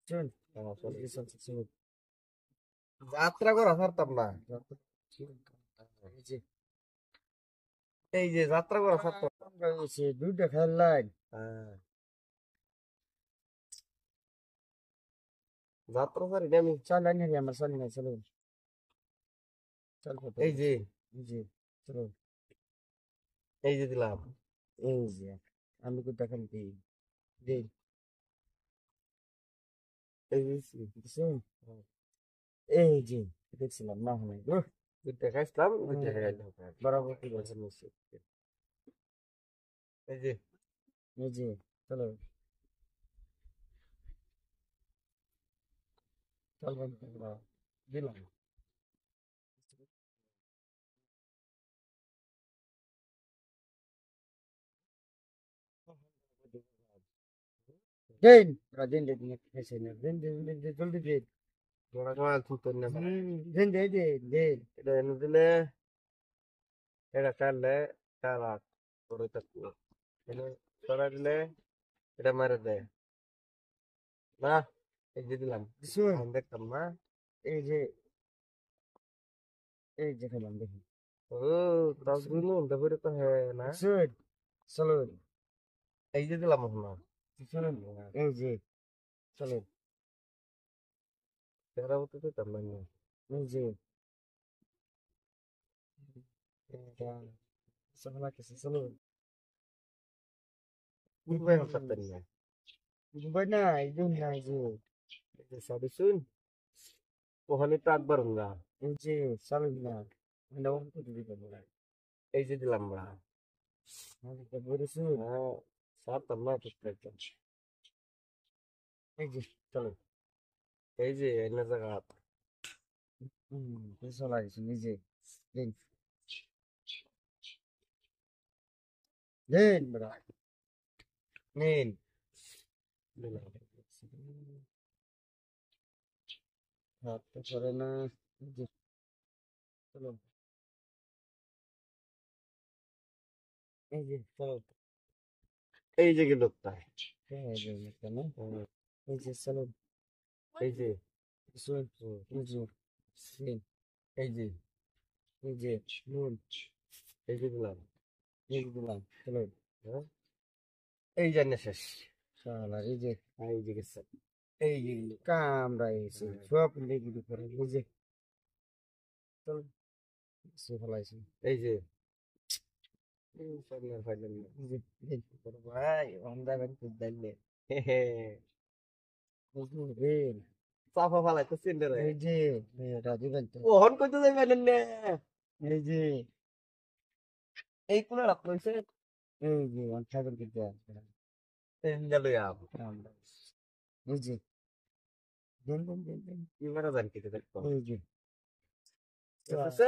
চল চলে এই চল চল যাত্রা করা ছাড়তাম না। এই যে এই যে যাত্রা করা ছাড়তাম না। আমরা হচ্ছে দুইটা খেললাই হ্যাঁ, যাত্রা ছাড়ি না আমি। চল আনি রে আমার চল না চলো চল কত এই যে এই যে চলো এই যে দিলাম। এই যে আমি কোথা খেলতে দে এই যে দিছি। দিছেন এই যে দেখছিলাম না হয় দুইটা খাইছিলাম, দুইটা খাইলাম। বরাবর কি বলছে এই যে এই যে চলো চল বন্ধ দিলাম দিন দিন দিন খেয়েছে না দিন দিন দিন দিন জলদি দিন ঘোড়া সময় থুতর না। দিন দিন দিন দিন এটা এনে দিলে, এটা কাটলে কারা করে থাকবো। এনে ছড়া দিলে এটা মারে দেয় না। এই যে দিলাম, দিছুন আমি দেখতাম না। যে এই যে খেলাম দেখি ও, তাও দিনু তারপরে তো হ্যাঁ না। দিছুন চলো এই যে দিলাম এখন। দিছুন এই যে চলো তেরা হতে দিতাম না। এই যে এটা চলো কিছু চলো বুঝবাই পারতেন না। দুবাই না এই যে না এই যে সাবি শুন, ওখানে তো একবার না। এই যে চলো না মানে ও তো দিতে পারবো না এই যে দিলাম না। আমি তো বলেছি হ্যাঁ, সারতাম না তো একদম। এই যে চলো এই যে এনে জায়গা। চলো লাগছে নিজে দিন দিন বড় নিন দিলাম। হাত তো করে না এই যে চলো এই যে চলো এই যে গেল তাই। হ্যাঁ এই যে কেন এই যে চলো এই যে শুন হুম, এই যে দিন এই যে এই যে নুন এই যে দিলাম। এই যে দিলাম চলো হ্যাঁ, এই জানে শেষ। শালা এই যে এই যে গেছে। এই যে গেল। কামড়া এসে সব লেগে করে এই যে চলো সে ফেলাইছি এই যে সামনের ফাইনাল। এই যে দিন বড় ভাই অন্ধা গাড়ি তো দিলে হে হে, দিন চাপা ফালাইতে সিন্ডে রে। এই যে এটা দিবেন তো ওহন কইতে যাইবেন না। এই যে এই কোন রাখ কইছে। এই যে ঠাকুর কিনতে সিন্ডে লইয়া এই যে দিন দিন দিন দিন কি মারা জান কিতে দেখতো। এই যে আছে।